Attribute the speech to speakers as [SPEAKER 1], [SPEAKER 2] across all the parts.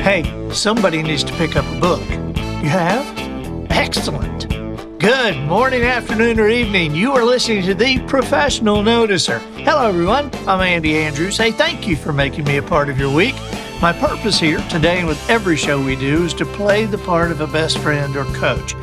[SPEAKER 1] Hey, somebody needs to pick up a book. You have? Excellent. Good morning, afternoon, or evening. You are listening to The Professional Noticer. Hello, everyone. I'm Andy Andrews. Hey, thank you for making me a part of your week. My purpose here today and with every show we do is to play the part of a best friend or coach.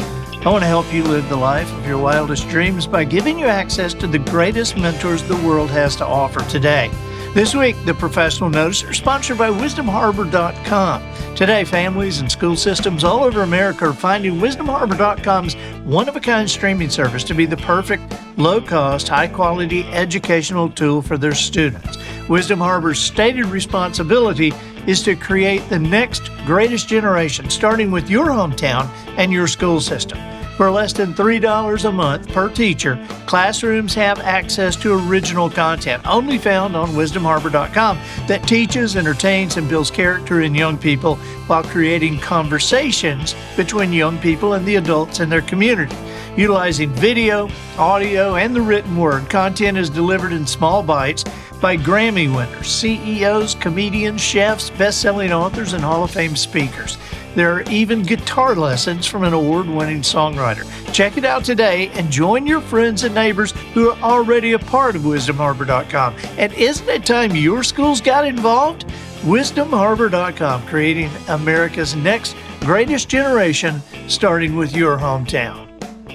[SPEAKER 1] I want to help you live the life of your wildest dreams by giving you access to the greatest mentors the world has to offer today. This week, The Professional Noticer is sponsored by wisdomharbor.com. Today, families and school systems all over America are finding wisdomharbor.com's one-of-a-kind streaming service to be the perfect, low-cost, high-quality educational tool for their students. Wisdom Harbor's stated responsibility is to create the next greatest generation, starting with your hometown and your school system. For less than $3 a month per teacher, classrooms have access to original content only found on wisdomharbor.com that teaches, entertains, and builds character in young people while creating conversations between young people and the adults in their community. Utilizing video, audio, and the written word, content is delivered in small bites by Grammy winners, CEOs, comedians, chefs, best-selling authors, and Hall of Fame speakers. There are even guitar lessons from an award-winning songwriter. Check it out today and join your friends and neighbors who are already a part of wisdomharbor.com. And isn't it time your schools got involved? Wisdomharbor.com, creating America's next greatest generation, starting with your hometown.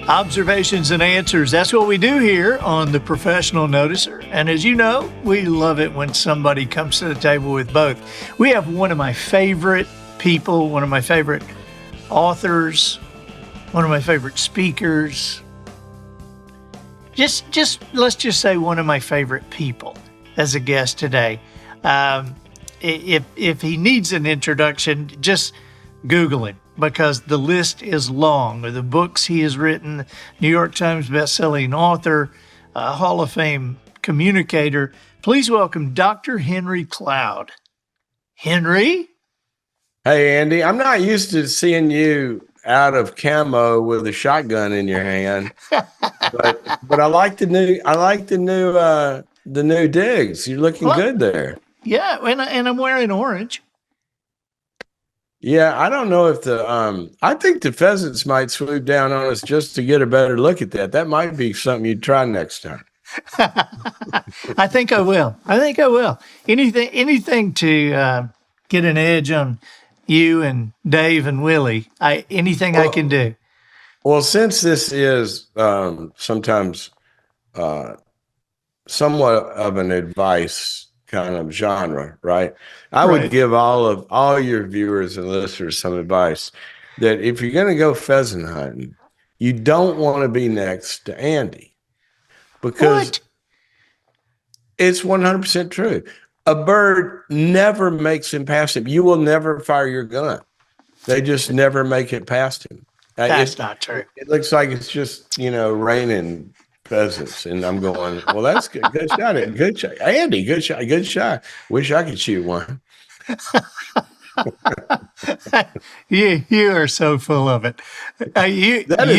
[SPEAKER 1] Observations and answers. That's what we do here on The Professional Noticer. And as you know, we love it when somebody comes to the table with both. We have one of my favorite people, one of my favorite authors, one of my favorite speakers. Let's just say one of my favorite people as a guest today. If he needs an introduction, just Google him, because the list is long of the books he has written. New York Times bestselling author, Hall of Fame communicator. Please welcome Dr. Henry Cloud. Henry?
[SPEAKER 2] Hey, Andy, I'm not used to seeing you out of camo with a shotgun in your hand, but I like the new digs. You're looking good there.
[SPEAKER 1] Yeah, and I'm wearing orange.
[SPEAKER 2] Yeah, I don't know if I think the pheasants might swoop down on us just to get a better look at that. That might be something you'd try next time.
[SPEAKER 1] I think I will. Anything to get an edge on you and Dave and Willie. Anything I can do.
[SPEAKER 2] Well, since this is sometimes somewhat of an advice kind of genre, right? I would give all your viewers and listeners some advice that if you're going to go pheasant hunting, you don't want to be next to Andy, because it's 100% true. A bird never makes him past him. You will never fire your gun. They just never make it past him.
[SPEAKER 1] That's not true.
[SPEAKER 2] It looks like it's just, raining pheasants. And I'm going, well, that's good. Good shot. Good shot. Andy, good shot. Good shot. Wish I could shoot one.
[SPEAKER 1] You are so full of it.
[SPEAKER 2] I'm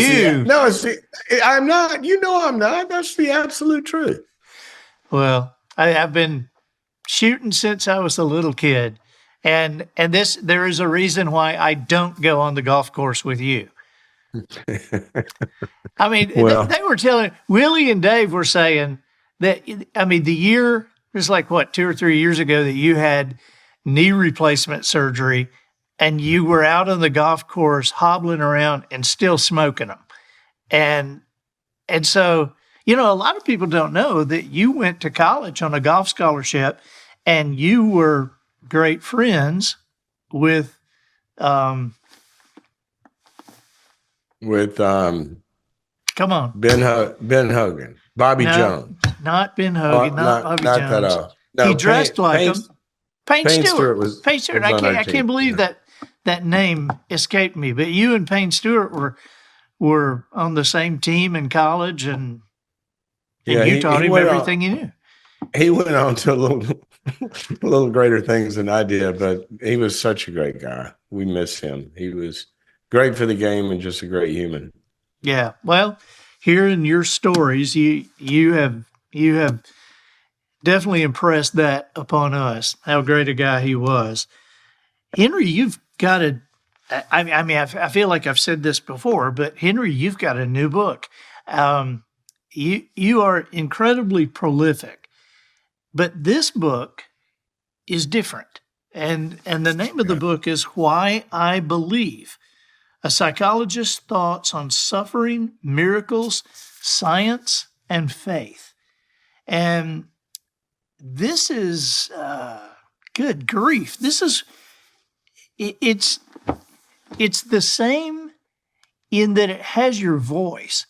[SPEAKER 2] not. I'm not. That's the absolute truth.
[SPEAKER 1] Well, I have been shooting since I was a little kid, and there is a reason why I don't go on the golf course with you. I mean, they were telling, Willie and Dave were saying that, the year was like 2 or 3 years ago that you had knee replacement surgery and you were out on the golf course hobbling around and still smoking them. And so, a lot of people don't know that you went to college on a golf scholarship and you were great friends with
[SPEAKER 2] come
[SPEAKER 1] on,
[SPEAKER 2] Ben Hogan, Bobby Jones,
[SPEAKER 1] not Ben Hogan, not Bobby Jones.
[SPEAKER 2] That all. No,
[SPEAKER 1] he dressed like him. Payne Stewart. Payne Stewart. I can't believe that name escaped me. But you and Payne Stewart were on the same team in college, and you taught him everything you knew.
[SPEAKER 2] He went on to a little greater things than I did, but he was such a great guy. We miss him. He was great for the game and just a great human.
[SPEAKER 1] Yeah. Well, hearing your stories, you have definitely impressed that upon us, how great a guy he was. Henry, you've got a, I feel like I've said this before, but Henry, you've got a new book. You are incredibly prolific, but this book is different. And the name of the book is Why I Believe: A Psychologist's Thoughts on Suffering, Miracles, Science, and Faith. And this is, good grief. It's the same in that it has your voice,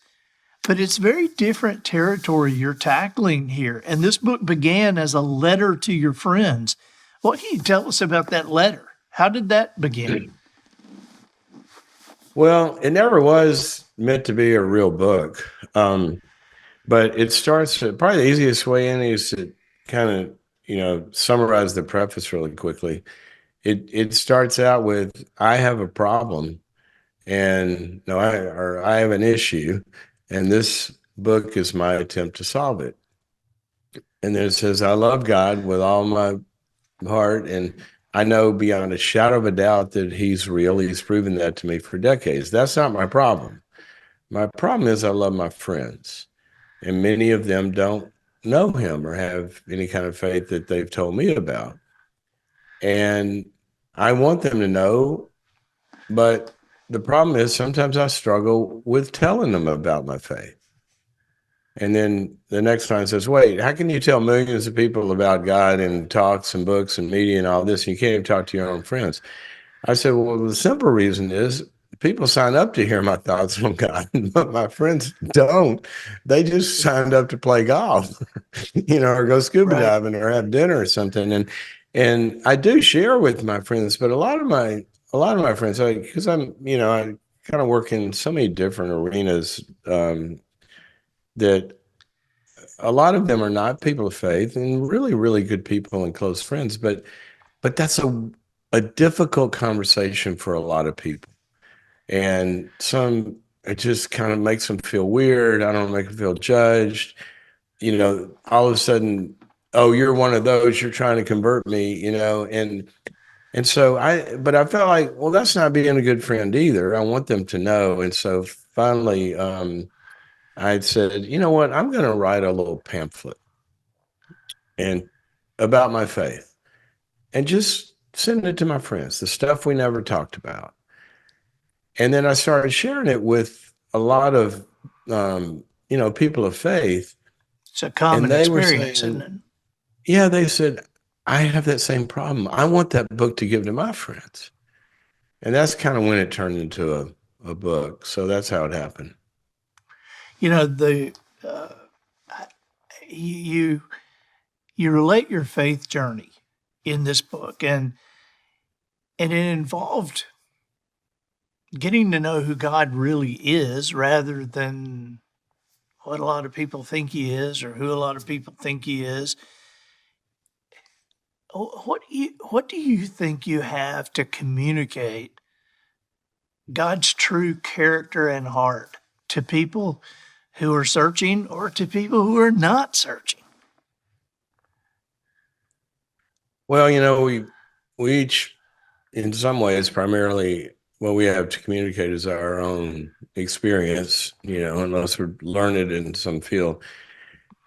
[SPEAKER 1] but it's very different territory you're tackling here. And this book began as a letter to your friends. What can you tell us about that letter? How did that begin?
[SPEAKER 2] Well, it never was meant to be a real book. But it starts, probably the easiest way in is to kind of, summarize the preface really quickly. It starts out with, I have a problem, and no, I have an issue, and this book is my attempt to solve it. And then it says, I love God with all my heart, and I know beyond a shadow of a doubt that he's real. He's proven that to me for decades. That's not my problem. My problem is I love my friends, and many of them don't know him or have any kind of faith that they've told me about. And I want them to know, but the problem is sometimes I struggle with telling them about my faith. And then the next line says, wait, how can you tell millions of people about God in talks and books and media and all this, and you can't even talk to your own friends? I said, well, the simple reason is people sign up to hear my thoughts on God, but my friends don't. They just signed up to play golf, or go scuba diving or have dinner or something. And I do share with my friends, but a lot of my friends, because I kind of work in so many different arenas, that a lot of them are not people of faith and really, really good people and close friends, but that's a difficult conversation for a lot of people. And it just kind of makes them feel weird. I don't make them feel judged. All of a sudden, oh, you're one of those, you're trying to convert me, and so but I felt like, well, that's not being a good friend either. I want them to know. And so finally, I said, you know what, I'm going to write a little pamphlet and about my faith and just send it to my friends, the stuff we never talked about. And then I started sharing it with a lot of, people of faith.
[SPEAKER 1] It's a common experience, isn't it?
[SPEAKER 2] Yeah, they said, I have that same problem. I want that book to give to my friends. And that's kind of when it turned into a book. So that's how it happened.
[SPEAKER 1] You relate your faith journey in this book, and it involved getting to know who God really is rather than what a lot of people think he is or who a lot of people think he is. What do you think you have to communicate God's true character and heart to people who are searching or to people who are not searching?
[SPEAKER 2] Well, we each, in some ways, primarily what we have to communicate is our own experience, unless we're learned in some field.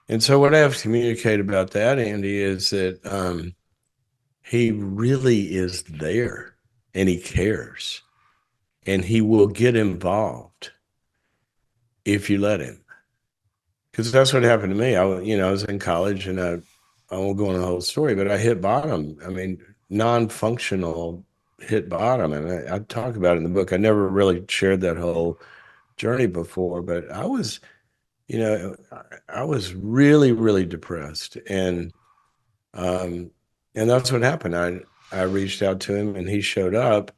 [SPEAKER 2] And so what I have to communicate about that, Andy, is that he really is there and he cares and he will get involved if you let him. Because that's what happened to me. I was in college, and I won't go into the whole story, but I hit bottom. I mean, non-functional hit bottom. And I talk about it in the book. I never really shared that whole journey before, but I was really, really depressed. And that's what happened. I reached out to him, and he showed up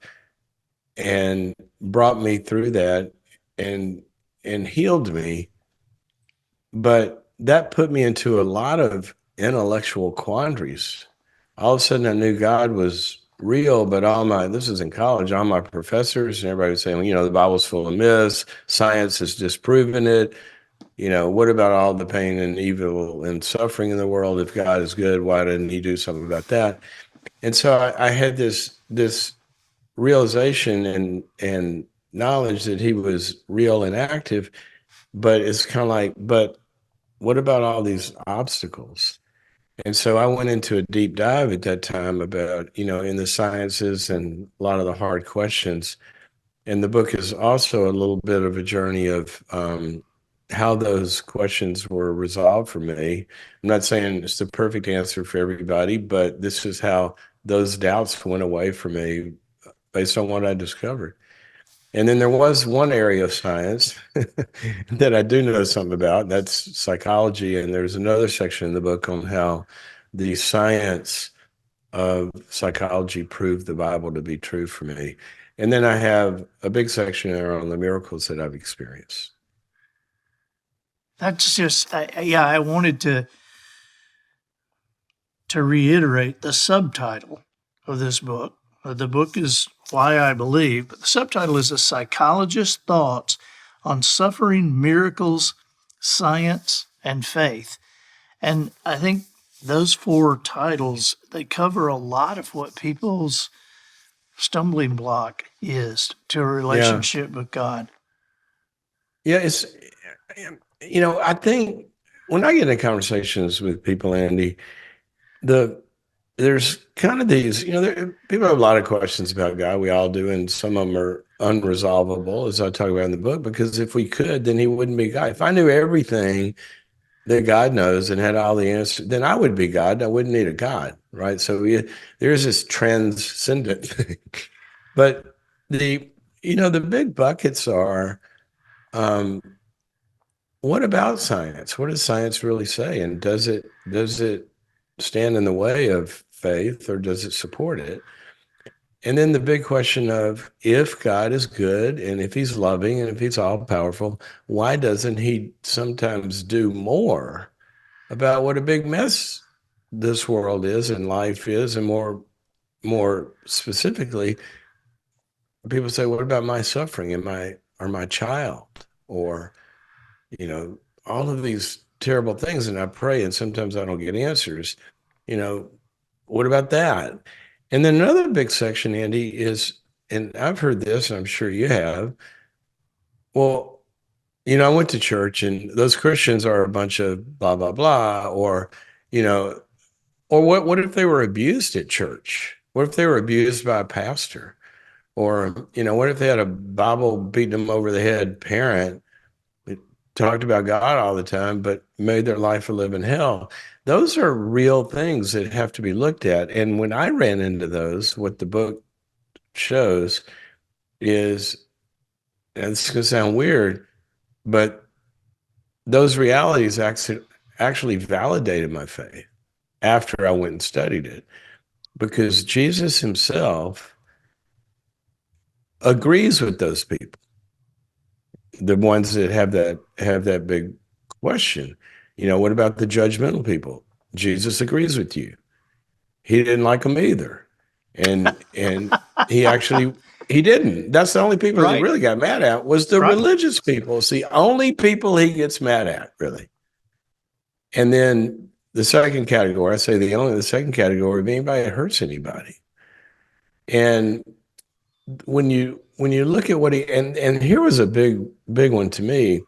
[SPEAKER 2] and brought me through that and healed me. But that put me into a lot of intellectual quandaries. All of a sudden I knew God was real, but this is in college, all my professors and everybody was saying, the Bible's full of myths, science has disproven it. What about all the pain and evil and suffering in the world? If God is good, why didn't he do something about that? And so I had this realization and knowledge that he was real and active, but it's kind of like, but what about all these obstacles? And so I went into a deep dive at that time about, in the sciences and a lot of the hard questions. And the book is also a little bit of a journey of how those questions were resolved for me. I'm not saying it's the perfect answer for everybody, but this is how those doubts went away for me based on what I discovered. And then there was one area of science that I do know something about, and that's psychology. And there's another section in the book on how the science of psychology proved the Bible to be true for me. And then I have a big section there on the miracles that I've experienced.
[SPEAKER 1] That's just, I wanted to reiterate the subtitle of this book. The book is Why I Believe, but the subtitle is A Psychologist's Thoughts on Suffering, Miracles, Science, and Faith. And I think those 4 titles, they cover a lot of what people's stumbling block is to a relationship with God.
[SPEAKER 2] Yeah, it's, I think when I get in conversations with people, Andy, there's kind of these, people have a lot of questions about God. We all do, and some of them are unresolvable, as I talk about in the book, because if we could, then he wouldn't be God. If I knew everything that God knows and had all the answers, then I would be God. I wouldn't need a God, right? So there's this transcendent thing. But the big buckets are, what about science? What does science really say? And does it stand in the way of faith, or does it support it? And then the big question of, if God is good and if he's loving and if he's all powerful, why doesn't he sometimes do more about what a big mess this world is and life is? And more specifically, people say, what about my suffering and my child, or all of these terrible things? And I pray, and sometimes I don't get answers. What about that? And then another big section, Andy, is, and I've heard this, and I'm sure you have, well, I went to church and those Christians are a bunch of blah, blah, blah, or, or what if they were abused at church? What if they were abused by a pastor? Or, what if they had a Bible beating them over the head parent that talked about God all the time, but made their life a living hell? Those are real things that have to be looked at. And when I ran into those, what the book shows is, and it's going to sound weird, but those realities actually validated my faith after I went and studied it, because Jesus himself agrees with those people, the ones that have that big question. What about the judgmental people? Jesus agrees with you. He didn't like them either, and he didn't. That's the only people
[SPEAKER 1] Right.
[SPEAKER 2] he really got mad at was the religious people. It's the only people he gets mad at, really. And then the second category, I say the second category of anybody that hurts anybody. And when you look at what and here was a big one to me.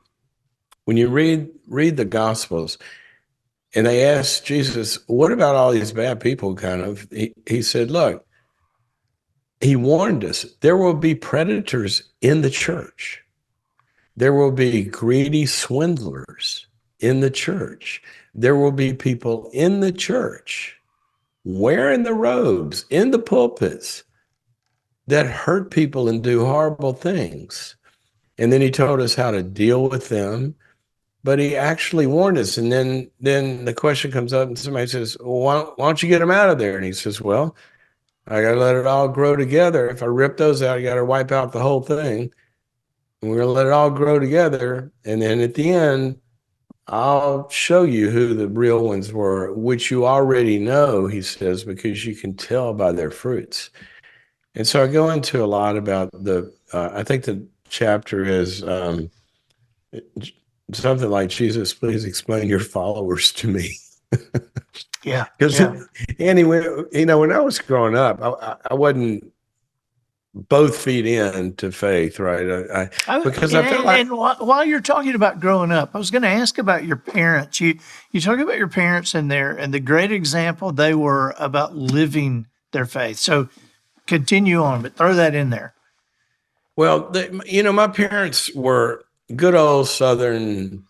[SPEAKER 2] When you read the Gospels, and they asked Jesus, what about all these bad people? He said, look, he warned us, there will be predators in the church. There will be greedy swindlers in the church. There will be people in the church wearing the robes in the pulpits that hurt people and do horrible things. And then he told us how to deal with them, but he actually warned us. And then the question comes up and somebody says, well, why don't you get them out of there? And he says, well, I got to let it all grow together. If I rip those out, I got to wipe out the whole thing. And we're going to let it all grow together. And then at the end, I'll show you who the real ones were, which you already know, he says, because you can tell by their fruits. And so I go into a lot about I think the chapter is something like, Jesus, please explain your followers to me.
[SPEAKER 1] Yeah.
[SPEAKER 2] Because anyway, when I was growing up, I wasn't both feed into faith, right? Because I feel like,
[SPEAKER 1] and while you're talking about growing up, I was going to ask about your parents. You talk about your parents and the great example they were about living their faith. So continue on, but throw that in there.
[SPEAKER 2] well, my parents were good old Southern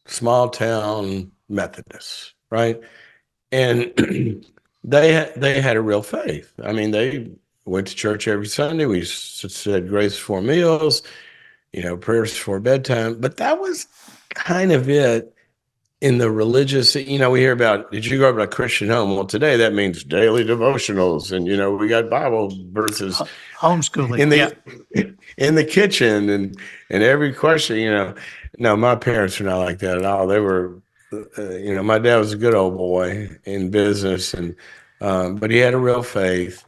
[SPEAKER 2] small town Methodists, right? And they had a real faith. I mean, they went to church every Sunday. We said grace before meals, prayers before bedtime. But that was kind of it in the religious. We hear about, did you grow up in a Christian home? Well, today that means daily devotionals, and we got Bible verses
[SPEAKER 1] Homeschooling
[SPEAKER 2] in the kitchen, and every question. No, my parents were not like that at all. They were, my dad was a good old boy in business, and but he had a real faith,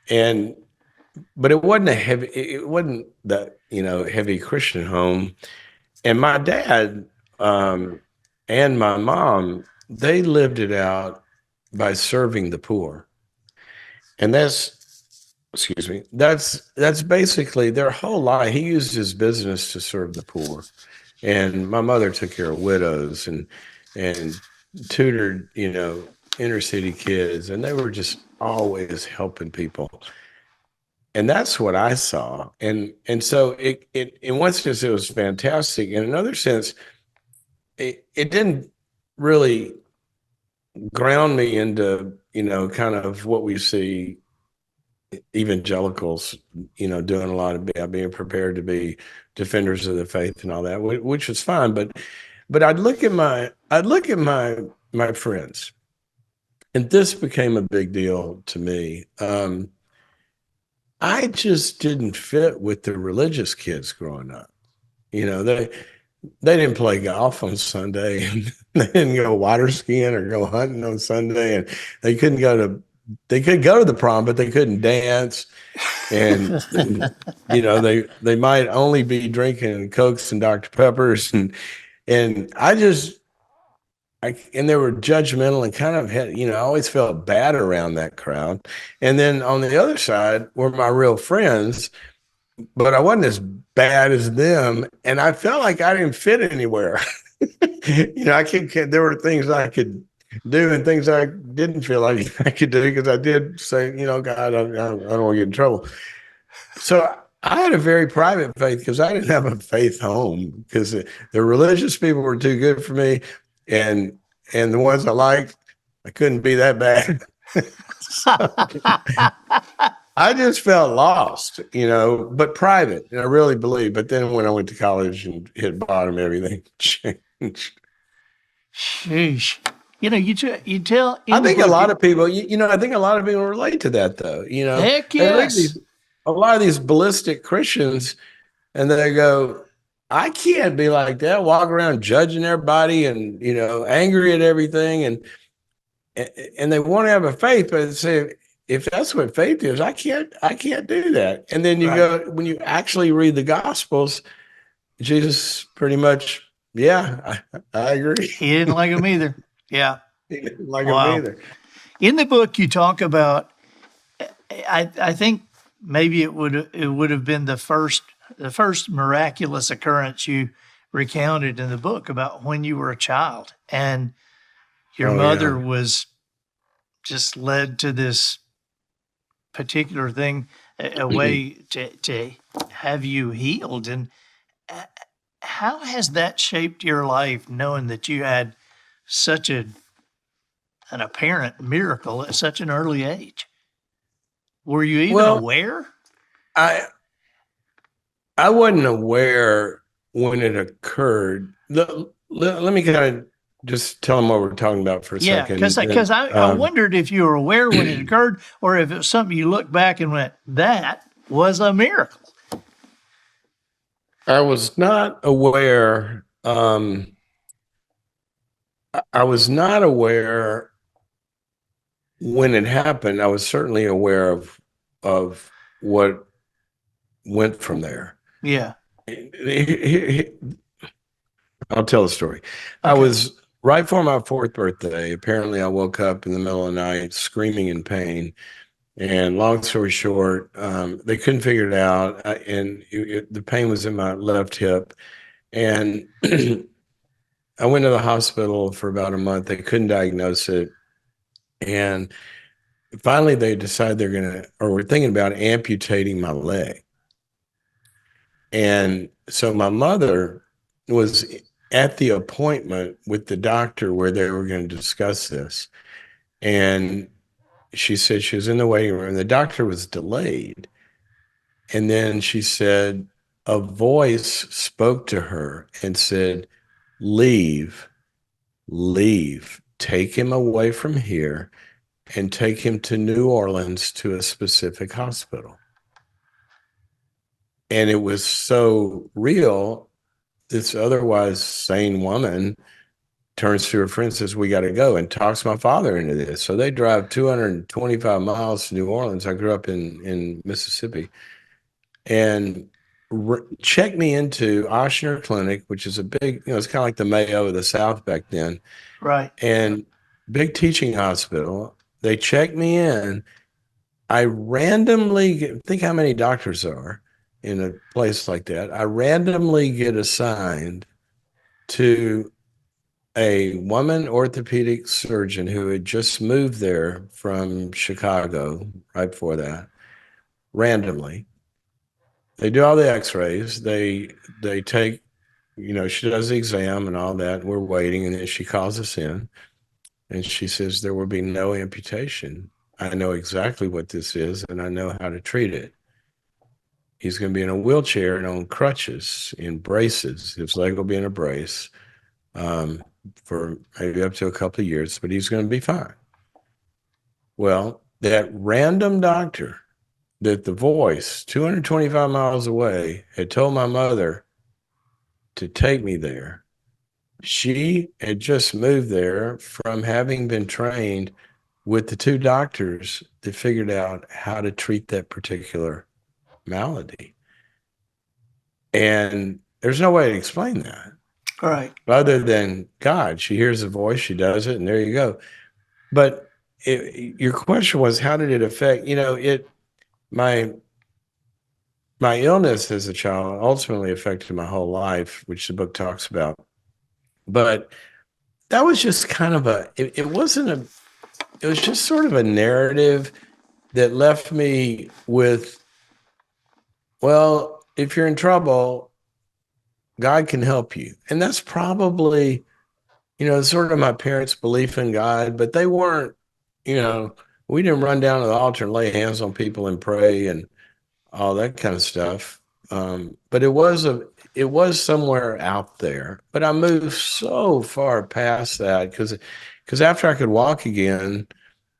[SPEAKER 2] but it wasn't that heavy Christian home. And my dad and my mom, they lived it out by serving the poor, and that's basically their whole life. He used his business to serve the poor, and my mother took care of widows and tutored inner city kids, and they were just always helping people. And that's what I saw. And so it in one sense it was fantastic. In another sense, it didn't really ground me into kind of what we see evangelicals doing a lot of being prepared to be defenders of the faith and all that, which was fine. But I'd look at my friends, and this became a big deal to me. I just didn't fit with the religious kids growing up. They didn't play golf on Sunday, and they didn't go water skiing or go hunting on Sunday, and they could go to the prom, but they couldn't dance. And they might only be drinking Cokes and Dr. Peppers, and they were judgmental and kind of had, I always felt bad around that crowd. And then on the other side were my real friends, but I wasn't as bad as them, and I felt like I didn't fit anywhere. There were things I could do and things I didn't feel like I could do, because I did say, God, I don't want to get in trouble. So I had a very private faith because I didn't have a faith home, because the religious people were too good for me, and the ones I liked, I couldn't be that bad. So, I just felt lost, but private, and I really believe. But then when I went to college and hit bottom, everything changed.
[SPEAKER 1] Sheesh. You tell.
[SPEAKER 2] I think a lot of people, I think a lot of people relate to that, though.
[SPEAKER 1] Heck yes.
[SPEAKER 2] A lot of these ballistic Christians, and they go, I can't be like that, walk around judging everybody and, angry at everything. And they want to have a faith, but they say, if that's what faith is, I can't do that. And then when you actually read the Gospels, Jesus pretty much, I agree.
[SPEAKER 1] He didn't like them either. Yeah.
[SPEAKER 2] He didn't like them either.
[SPEAKER 1] In the book, you talk about, I think maybe it would have been the first miraculous occurrence you recounted in the book about when you were a child, and your mother was just led to this particular thing, a way to have you healed. And how has that shaped your life, knowing that you had such an apparent miracle at such an early age? Were you even aware?
[SPEAKER 2] I wasn't aware when it occurred. Let me kind of just tell them what we're talking about for a second.
[SPEAKER 1] Because I wondered if you were aware when it occurred, or if it was something you look back and went, that was a miracle.
[SPEAKER 2] I was not aware. I was not aware when it happened. I was certainly aware of what went from there.
[SPEAKER 1] Yeah.
[SPEAKER 2] I'll tell the story. Okay. I was right before my 4th birthday. Apparently, I woke up in the middle of the night screaming in pain, And long story short, they couldn't figure it out, and the pain was in my left hip. And I went to the hospital for about a month. They couldn't diagnose it, and finally they decided they're gonna, or were thinking about amputating my leg. And so my mother was at the appointment with the doctor where they were going to discuss this, and she said she was in the waiting room. The doctor was delayed. And then she said a voice spoke to her and said, leave, leave, take him away from here and take him to New Orleans to a specific hospital. And it was so real. This otherwise sane woman turns to her friend and says, we got to go, and talks my father into this. So they drive 225 miles to New Orleans. I grew up in Mississippi, and check me into Ochsner Clinic, which is a big, it's kind of like the Mayo of the South back then.
[SPEAKER 1] Right.
[SPEAKER 2] And big teaching hospital. They check me in. I randomly think how many doctors there are in a place like that. I randomly get assigned to a woman orthopedic surgeon who had just moved there from Chicago right before that, randomly. They do all the x-rays. They take, she does the exam and all that. We're waiting, and then she calls us in, and she says, there will be no amputation. I know exactly what this is, and I know how to treat it. He's going to be in a wheelchair and on crutches, in braces. His leg will be in a brace for maybe up to a couple of years, but he's going to be fine. Well, that random doctor that the voice 225 miles away had told my mother to take me there, she had just moved there from having been trained with the two doctors that figured out how to treat that particular malady. And there's no way to explain that.
[SPEAKER 1] Right.
[SPEAKER 2] Other than God, she hears a voice, she does it, and there you go. But your question was, how did it affect, my illness as a child ultimately affected my whole life, which the book talks about. But that was just kind of it was just sort of a narrative that left me with, well, if you're in trouble, God can help you. And that's probably, sort of my parents' belief in God, but they weren't, we didn't run down to the altar and lay hands on people and pray and all that kind of stuff. But it was somewhere out there. But I moved so far past that because after I could walk again,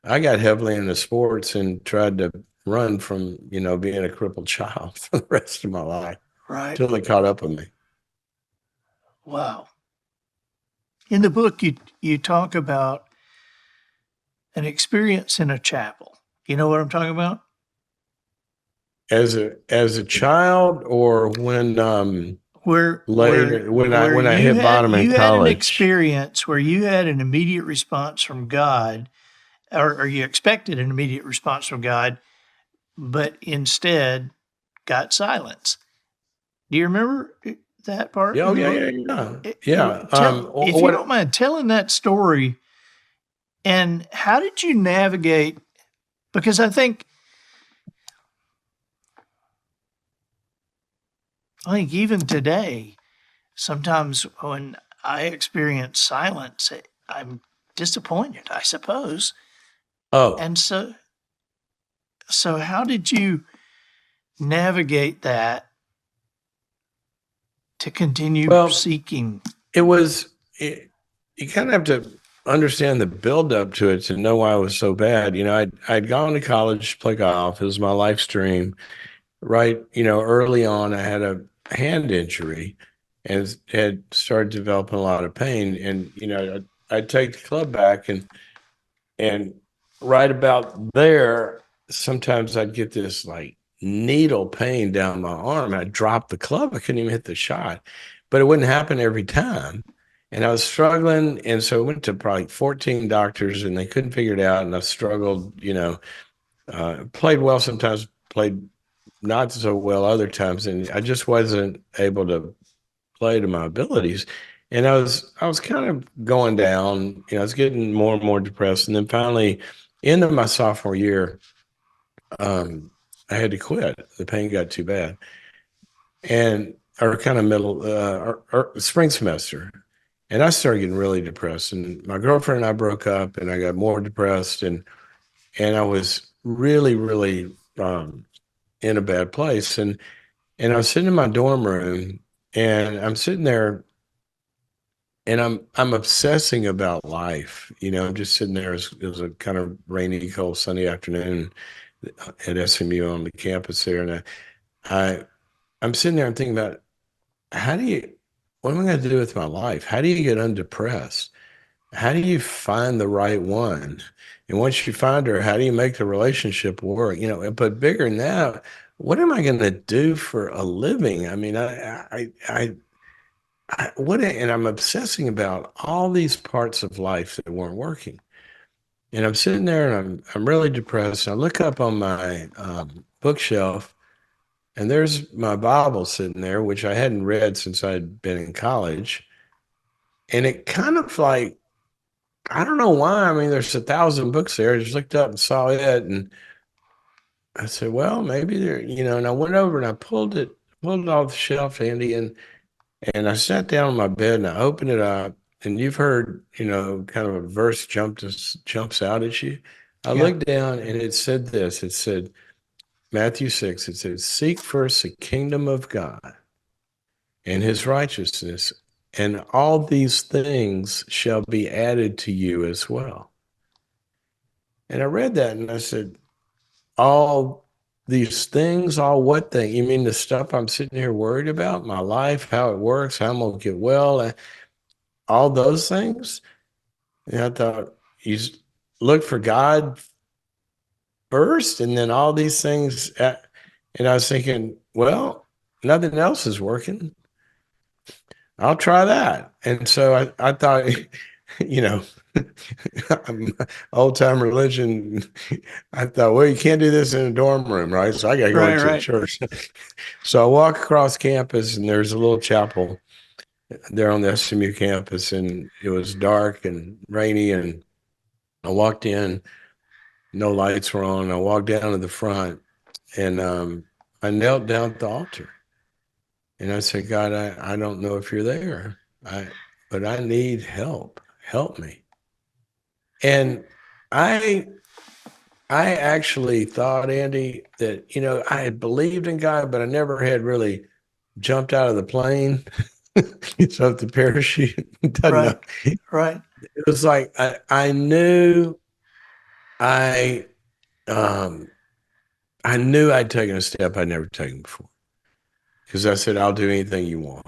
[SPEAKER 2] I got heavily into sports and tried to run from, being a crippled child for the rest of my life.
[SPEAKER 1] Right.
[SPEAKER 2] Until they caught up with me.
[SPEAKER 1] Wow. In the book, you talk about an experience in a chapel. You know what I'm talking about?
[SPEAKER 2] As a child, or when when I hit bottom in college?
[SPEAKER 1] You had an experience where you had an immediate response from God, or you expected an immediate response from God, but instead got silence. Do you remember that part?
[SPEAKER 2] Yeah, yeah.
[SPEAKER 1] If you don't mind telling that story, and how did you navigate? Because I think even today, sometimes when I experience silence, I'm disappointed, I suppose.
[SPEAKER 2] Oh.
[SPEAKER 1] And so how did you navigate that to continue seeking?
[SPEAKER 2] You kind of have to understand the buildup to it to know why it was so bad. I'd gone to college to play golf. It was my life's dream. Right, early on, I had a hand injury and had started developing a lot of pain. And, I'd take the club back and right about there, sometimes I'd get this like needle pain down my arm. I'd drop the club. I couldn't even hit the shot, but it wouldn't happen every time. And I was struggling. And so I went to probably 14 doctors and they couldn't figure it out. And I struggled, Played well sometimes, played not so well other times, and I just wasn't able to play to my abilities. And I was kind of going down, I was getting more and more depressed. And then finally, end of my sophomore year, I had to quit. The pain got too bad. And or kind of middle or spring semester. And I started getting really depressed. And my girlfriend and I broke up, and I got more depressed, and I was really, really in a bad place. And I was sitting in my dorm room, and I'm sitting there, and I'm obsessing about life. I'm just sitting there. It was a kind of rainy, cold, sunny afternoon at SMU on the campus there, and I I'm sitting there and thinking about how do you what am I going to do with my life? How do you get undepressed? How do you find the right one? And once you find her, how do you make the relationship work? But bigger than that, what am I going to do for a living? I mean, and I'm obsessing about all these parts of life that weren't working. And I'm sitting there, and I'm really depressed. I look up on my bookshelf, and there's my Bible sitting there, which I hadn't read since I'd been in college. And it kind of like, I don't know why. I mean, there's 1,000 books there. I just looked up and saw it, and I said, well, maybe and I went over and I pulled it off the shelf, Andy, and I sat down on my bed and I opened it up, and you've heard, kind of a verse jumps out at you. I
[SPEAKER 1] Yeah.
[SPEAKER 2] looked down, and it said this. It said, Matthew 6, it says, seek first the kingdom of God and his righteousness, and all these things shall be added to you as well. And I read that, and I said, all these things, all what thing? You mean the stuff I'm sitting here worried about, my life, how it works, how I'm going to get well, all those things? And I thought, you look for God first, and then all these things. And I was thinking, well, nothing else is working. I'll try that. And so I thought, you know, old time religion. I thought, well, you can't do this in a dorm room, right? So I got to go into a church. So I walk across campus, and there's a little chapel there on the SMU campus, and it was dark and rainy. And I walked in, no lights were on. I walked down to the front, and I knelt down at the altar, and I said, God, I don't know if you're there, but I need help. Help me. And I actually thought, Andy, that, I had believed in God, but I never had really jumped out of the plane. So the parachute doesn't know.
[SPEAKER 1] Right.
[SPEAKER 2] It was like I knew I knew I'd taken a step I'd never taken before, because I said, I'll do anything you want.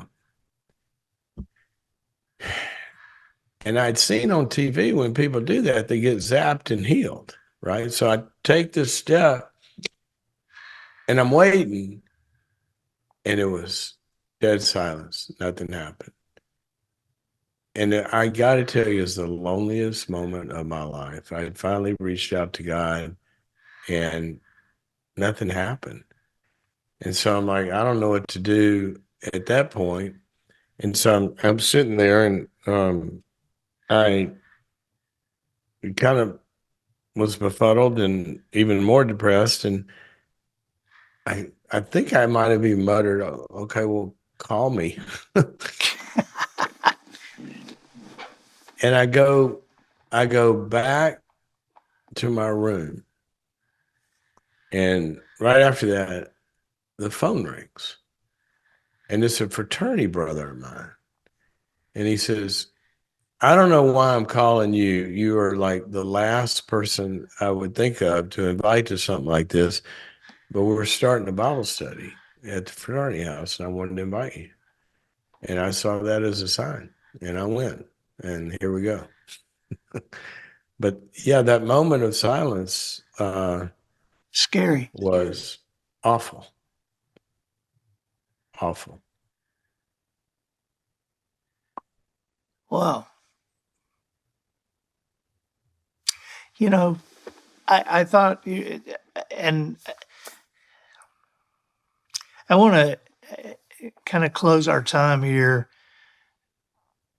[SPEAKER 2] And I'd seen on TV when people do that, they get zapped and healed, right? So I take this step, and I'm waiting, and it was dead silence. Nothing happened. And I got to tell you, it's the loneliest moment of my life. I had finally reached out to God, and nothing happened. And so I'm like, I don't know what to do at that point. And so I'm sitting there, and I kind of was befuddled and even more depressed. And I think I might have even muttered, "Oh, okay, well, call me." And I go back to my room, and right after that, the phone rings, and it's a fraternity brother of mine, and he says, I don't know why I'm calling you. You are like the last person I would think of to invite to something like this, but we're starting a Bible study at the fraternity house, and I wanted to invite you. And I saw that as a sign, and I went, and here we go. But yeah, that moment of silence
[SPEAKER 1] Scary.
[SPEAKER 2] was awful. Awful.
[SPEAKER 1] Wow. You know, I thought, and I want to kind of close our time here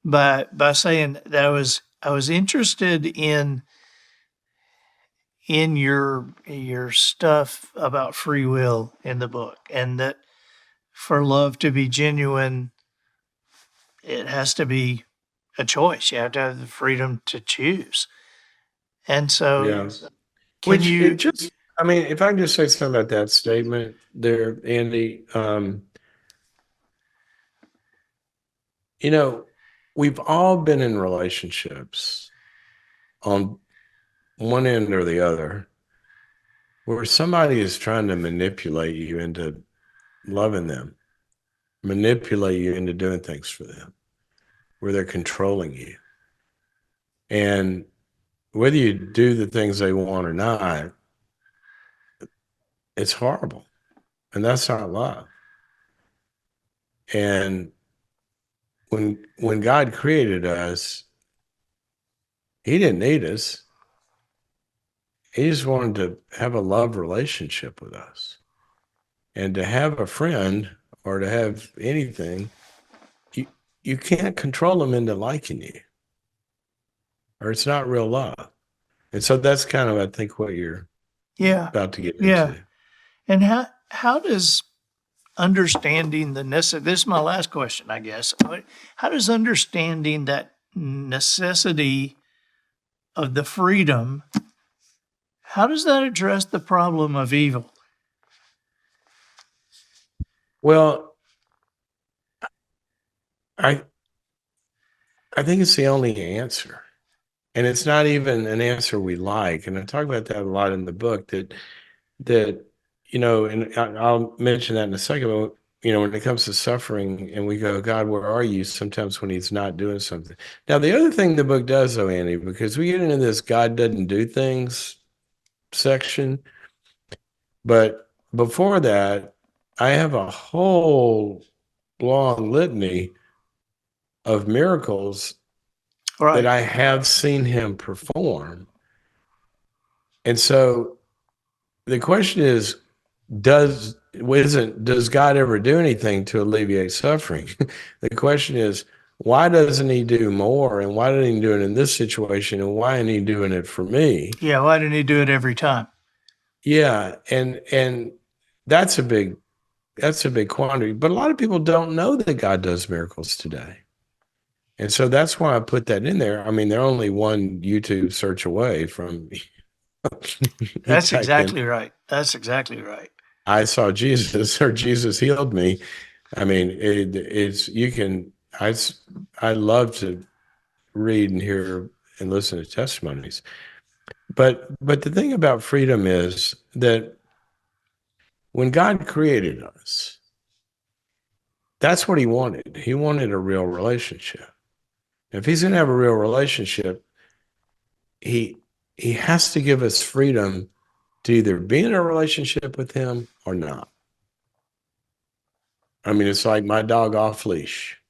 [SPEAKER 1] by saying that I was interested in your stuff about free will in the book, and that for love to be genuine, it has to be a choice. You have to have the freedom to choose. And so,
[SPEAKER 2] Yeah.
[SPEAKER 1] can
[SPEAKER 2] Which it
[SPEAKER 1] you?
[SPEAKER 2] just, I mean, if I can just say something about that statement there, Andy, you know, we've all been in relationships on one end or the other where somebody is trying to manipulate you into loving them, manipulate you into doing things for them, where they're controlling you. And whether you do the things they want or not, it's horrible. And that's not love. And when God created us, he didn't need us. He just wanted to have a love relationship with us. And to have a friend or to have anything, you you can't control them into liking you, or it's not real love. And so that's kind of, I think, what you're
[SPEAKER 1] Yeah,
[SPEAKER 2] about to get
[SPEAKER 1] yeah.
[SPEAKER 2] into.
[SPEAKER 1] And how does understanding the necessity? This is my last question, I guess. How does understanding that necessity of the freedom? How does that address the problem of evil?
[SPEAKER 2] Well, I I think it's the only answer. And it's not even an answer we like. And I talk about that a lot in the book that and I'll mention that in a second, but when it comes to suffering and we go, God, where are you? Sometimes when he's not doing something. Now, the other thing the book does, though, Andy, because we get into this God doesn't do things section, but before that, I have a whole long litany of miracles that
[SPEAKER 1] Right.
[SPEAKER 2] I have seen him perform. And so the question is, does God ever do anything to alleviate suffering? The question is, why doesn't he do more? And why didn't he do it in this situation? And why isn't he doing it for me?
[SPEAKER 1] Yeah. Why didn't he do it every time?
[SPEAKER 2] Yeah. And that's a big quandary. But a lot of people don't know that God does miracles today. And so that's why I put that in there. I mean, they're only one YouTube search away from you
[SPEAKER 1] That's
[SPEAKER 2] type in,
[SPEAKER 1] exactly right. That's exactly right.
[SPEAKER 2] I saw Jesus or Jesus healed me. I mean, it's you can. I love to read and hear and listen to testimonies, but the thing about freedom is that when God created us, that's what He wanted. He wanted a real relationship. If He's going to have a real relationship, He He has to give us freedom to either be in a relationship with Him or not. I mean, it's like my dog off leash,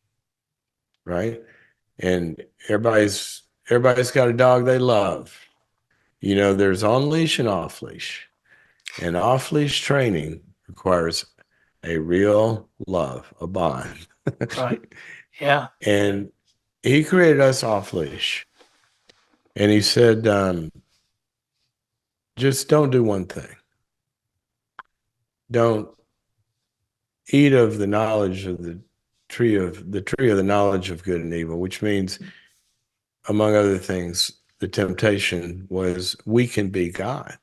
[SPEAKER 2] right? And everybody's got a dog they love. There's on leash and off leash. And off leash training requires a real love, a bond.
[SPEAKER 1] Right. Yeah.
[SPEAKER 2] And he created us off leash. And he said, just don't do one thing. Don't eat of the knowledge of the tree of the knowledge of good and evil, which means, among other things, the temptation was we can be God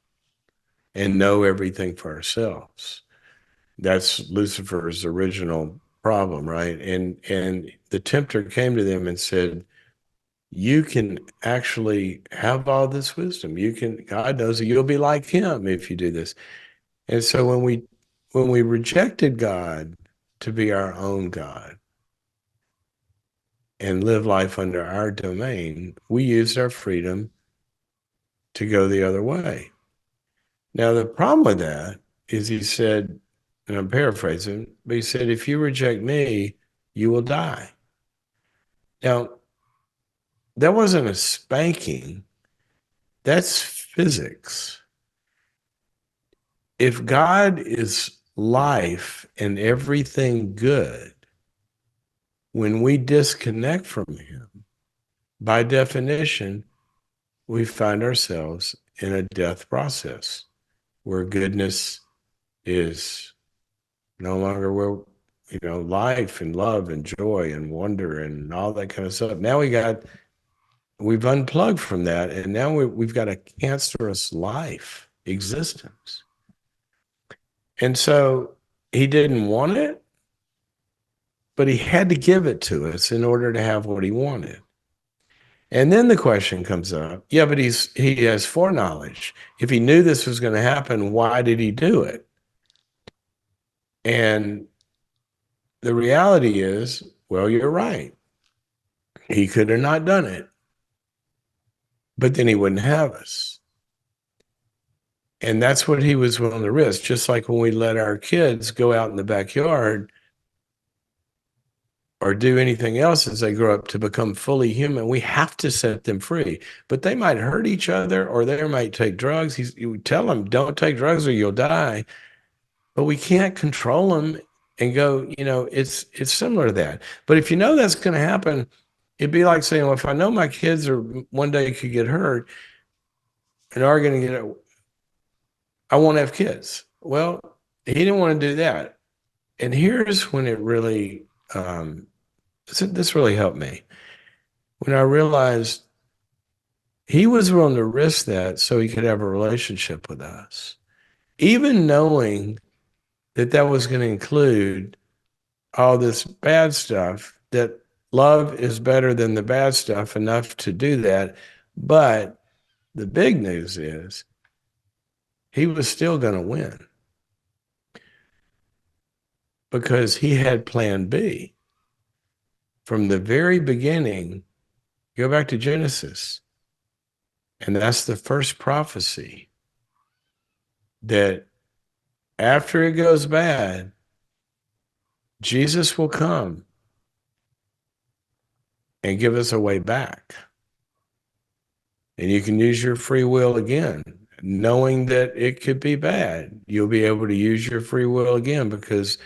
[SPEAKER 2] and know everything for ourselves. That's Lucifer's original problem, right? And the tempter came to them and said, you can actually have all this wisdom. God knows that you'll be like him if you do this. And so when we rejected God to be our own God and live life under our domain, we used our freedom to go the other way. Now, the problem with that is he said, and I'm paraphrasing, but he said, if you reject me, you will die. Now, that wasn't a spanking, that's physics. if God is life and everything good, when we disconnect from him, by definition, we find ourselves in a death process where goodness is no longer where, life and love and joy and wonder and all that kind of stuff. Now we've unplugged from that, and now we've got a cancerous life existence. And so he didn't want it, but he had to give it to us in order to have what he wanted. And then the question comes up, yeah, but he has foreknowledge. If he knew this was going to happen, why did he do it? And the reality is, well, you're right. He could have not done it, but then he wouldn't have us. And that's what he was willing to risk. Just like when we let our kids go out in the backyard or do anything else as they grow up to become fully human, we have to set them free. But they might hurt each other, or they might take drugs. You tell them, don't take drugs or you'll die. But we can't control them and go, it's similar to that. But if you know that's going to happen, it'd be like saying, well, if I know my kids are one day could get hurt and are going to get it, I won't have kids. Well, he didn't want to do that. And here's when it really, this really helped me. When I realized he was willing to risk that so he could have a relationship with us, even knowing that was going to include all this bad stuff, that love is better than the bad stuff enough to do that. But the big news is he was still going to win because he had plan B. From the very beginning, go back to Genesis, and that's the first prophecy, that after it goes bad, Jesus will come and give us a way back. And you can use your free will again, knowing that it could be bad. You'll be able to use your free will again, because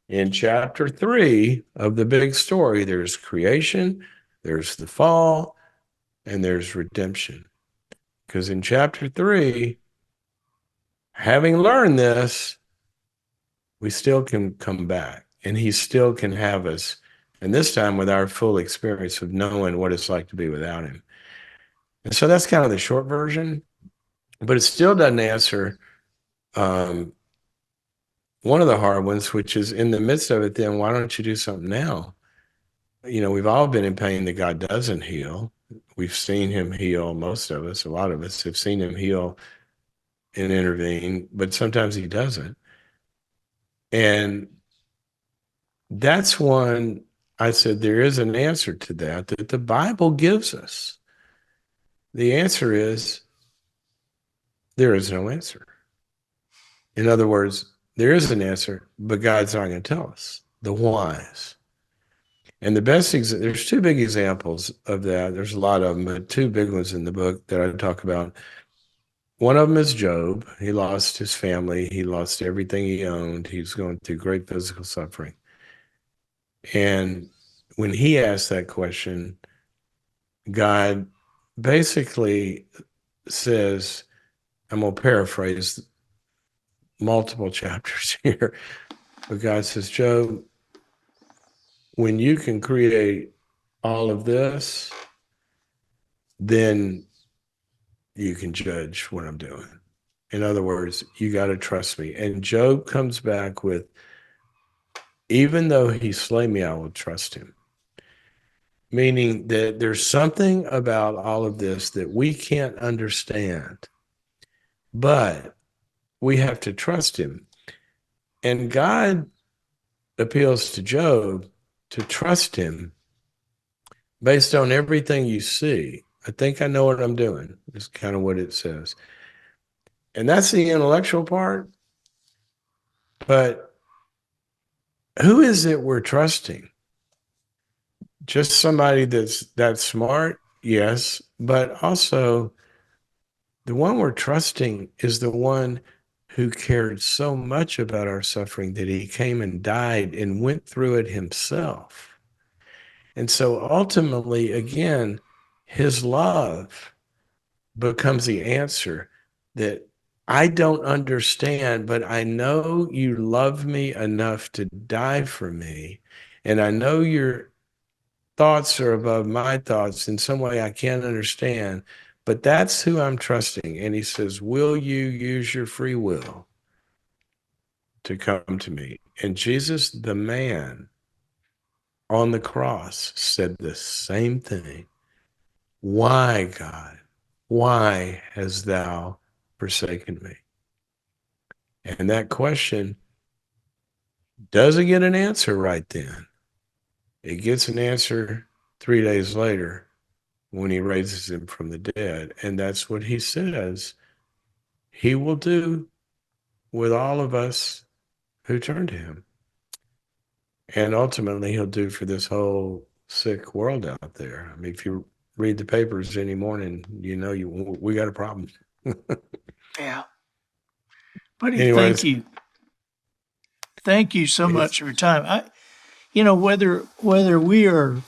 [SPEAKER 2] in chapter 3 of the big story, there's creation, there's the fall, and there's redemption. Because in chapter 3, having learned this, we still can come back, and he still can have us, and this time with our full experience of knowing what it's like to be without him. And so that's kind of the short version, but it still doesn't answer one of the hard ones, which is in the midst of it, then why don't you do something now? We've all been in pain that God doesn't heal. We've seen him heal, most of us, a lot of us have seen him heal and intervene, but sometimes he doesn't. And that's one I said there is an answer to that the Bible gives us. The answer is there is no answer. In other words, there is an answer, but God's not going to tell us the whys. And the best, there's two big examples of that. There's a lot of them, but two big ones in the book that I talk about. One of them is Job. He lost his family. He lost everything he owned. He was going through great physical suffering. And when he asked that question, God basically says, I'm going to paraphrase multiple chapters here, but God says, Job, when you can create all of this, then you can judge what I'm doing. In other words, you got to trust me. And Job comes back with, even though he slay me, I will trust him. Meaning that there's something about all of this that we can't understand, but we have to trust him. And God appeals to Job to trust him based on everything you see. I think I know what I'm doing, is kind of what it says. And that's the intellectual part. But who is it we're trusting? Just somebody that's smart? Yes. But also, the one we're trusting is the one who cared so much about our suffering that he came and died and went through it himself. And so ultimately, again, his love becomes the answer that I don't understand, but I know you love me enough to die for me. And I know your thoughts are above my thoughts in some way I can't understand, but that's who I'm trusting. And he says, will you use your free will to come to me? And Jesus, the man on the cross, said the same thing. Why, God, why hast thou forsaken me? And that question doesn't get an answer right then. It gets an answer 3 days later when he raises him from the dead. And that's what he says he will do with all of us who turn to him. And ultimately, he'll do for this whole sick world out there. I mean, if you read the papers any morning, we got a problem.
[SPEAKER 1] Yeah. Buddy,
[SPEAKER 2] Anyways,
[SPEAKER 1] thank you. Thank you so much for your time. Whether we are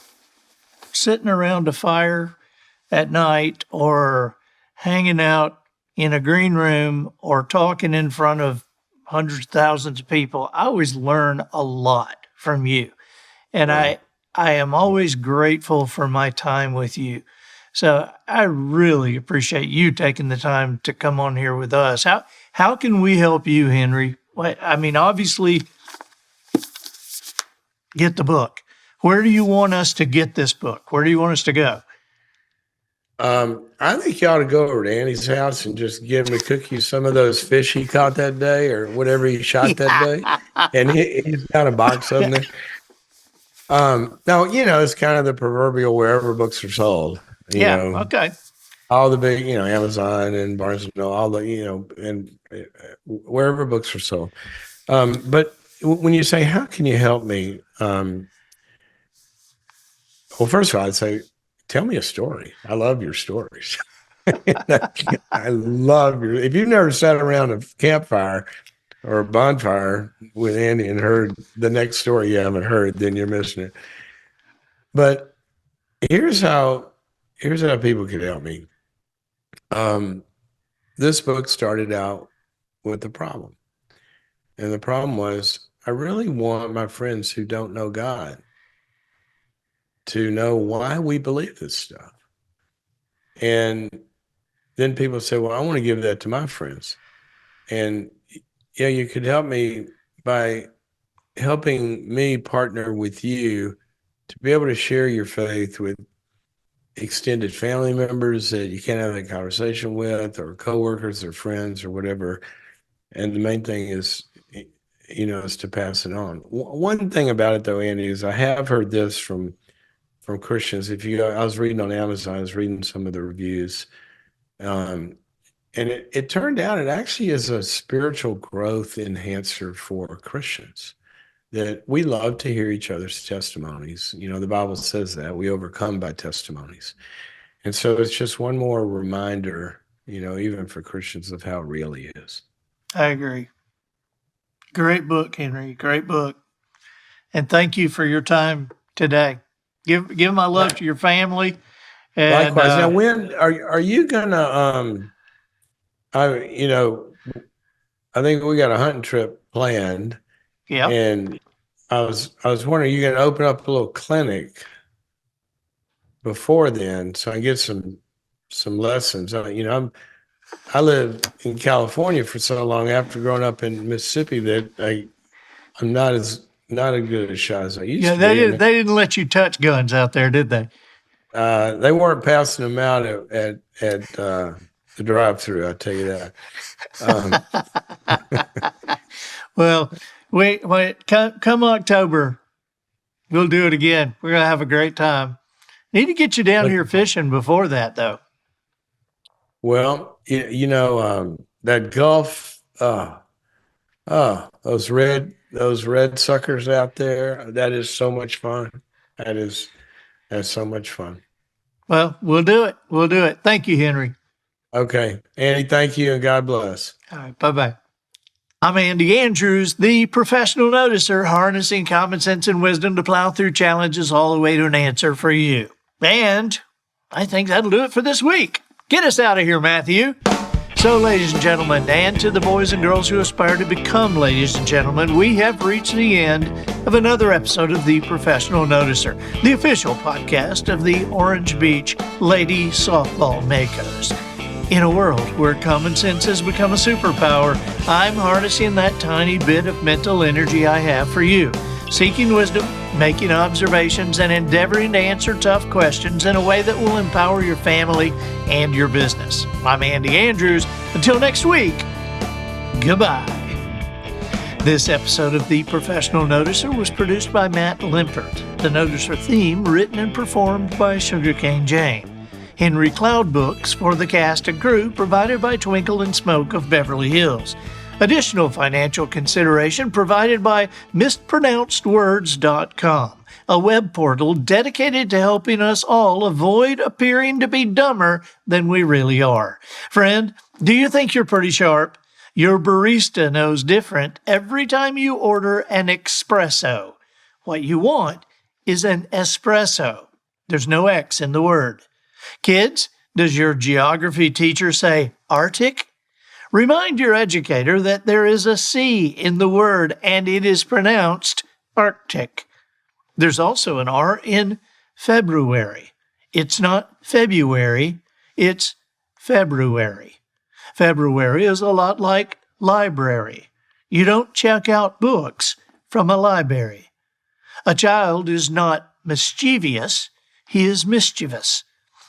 [SPEAKER 1] sitting around a fire at night or hanging out in a green room or talking in front of hundreds of thousands of people, I always learn a lot from you. And
[SPEAKER 2] Well,
[SPEAKER 1] I am always grateful for my time with you. So I really appreciate you taking the time to come on here with us. How can we help you, Henry? I mean, obviously, get the book. Where do you want us to get this book? Where do you want us to go?
[SPEAKER 2] I think you ought to go over to Andy's house and just give him to cook you some of those fish he caught that day or whatever he shot that day. And he's got a box of them there. Now, it's kind of the proverbial wherever books are sold,
[SPEAKER 1] Okay.
[SPEAKER 2] all the big, Amazon and Barnes and Noble, all the, and wherever books are sold. But when you say, how can you help me? Well, first of all, I'd say, tell me a story. I love your stories. I love if you've never sat around a campfire or a bonfire with Andy and heard the next story you haven't heard, then you're missing it. But here's how people could help me. This book started out with a problem. And the problem was I really want my friends who don't know God to know why we believe this stuff. And then people say, well, I want to give that to my friends. And yeah, you could help me by helping me partner with you to be able to share your faith with extended family members that you can't have a conversation with, or coworkers or friends or whatever. And the main thing is, is to pass it on. One thing about it though, Andy, is I have heard this from Christians. I was reading on Amazon, I was reading some of the reviews. And it turned out it actually is a spiritual growth enhancer for Christians, that we love to hear each other's testimonies. The Bible says that we overcome by testimonies. And so it's just one more reminder, even for Christians, of how real he is.
[SPEAKER 1] I agree. Great book, Henry. Great book. And thank you for your time today. Give my love to your family. And,
[SPEAKER 2] likewise. Now, when are you gonna? I think we got a hunting trip planned.
[SPEAKER 1] Yeah.
[SPEAKER 2] And I was wondering, are you gonna open up a little clinic before then, so I get some lessons? I lived in California for so long after growing up in Mississippi that I'm not as good a shot as I used to
[SPEAKER 1] they
[SPEAKER 2] be.
[SPEAKER 1] they didn't let you touch guns out there, did they?
[SPEAKER 2] They weren't passing them out at the drive-through. I'll tell you that.
[SPEAKER 1] Well, come October, we'll do it again. We're gonna have a great time. Need to get you down here fishing before that, though.
[SPEAKER 2] Well, that Gulf, those red suckers out there. That is so much fun. That's so much fun.
[SPEAKER 1] Well, we'll do it. We'll do it. Thank you, Henry.
[SPEAKER 2] Okay, Andy. Thank you, and God bless.
[SPEAKER 1] All right. Bye-bye. I'm Andy Andrews, the professional noticer, harnessing common sense and wisdom to plow through challenges all the way to an answer for you. And I think that'll do it for this week. Get us out of here, Matthew. So, ladies and gentlemen, and to the boys and girls who aspire to become ladies and gentlemen, we have reached the end of another episode of The Professional Noticer, the official podcast of the Orange Beach Lady Softball Makers. In a world where common sense has become a superpower, I'm harnessing that tiny bit of mental energy I have for you, seeking wisdom, making observations, and endeavoring to answer tough questions in a way that will empower your family and your business. I'm Andy Andrews. Until next week, goodbye. This episode of The Professional Noticer was produced by Matt Limpert. The Noticer theme written and performed by Sugarcane Jane. Henry Cloud books for the cast and crew provided by Twinkle and Smoke of Beverly Hills. Additional financial consideration provided by mispronouncedwords.com, a web portal dedicated to helping us all avoid appearing to be dumber than we really are. Friend, do you think you're pretty sharp? Your barista knows different every time you order an espresso. What you want is an espresso. There's no X in the word. Kids, does your geography teacher say Arctic? Remind your educator that there is a C in the word and it is pronounced Arctic. There's also an R in February. It's not February, it's February. February is a lot like library. You don't check out books from a library. A child is not mischievous, he is mischievous.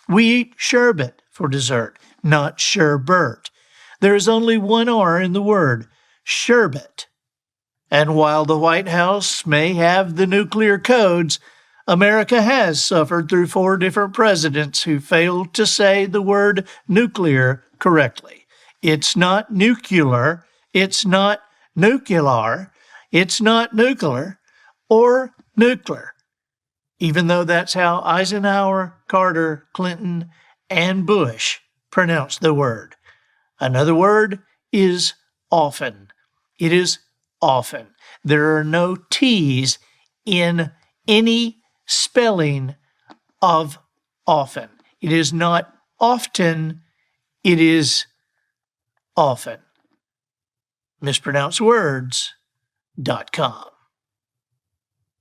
[SPEAKER 1] We eat sherbet for dessert, not sherbert. There is only one R in the word, sherbet. And while the White House may have the nuclear codes, America has suffered through 4 different presidents who failed to say the word nuclear correctly. It's not nuclear, it's not nuclear, it's not nuclear, or nuclear. Even though that's how Eisenhower, Carter, Clinton, and Bush pronounced the word. Another word is often. It is often. There are no T's in any spelling of often. It is not often, it is often. mispronouncedwords.com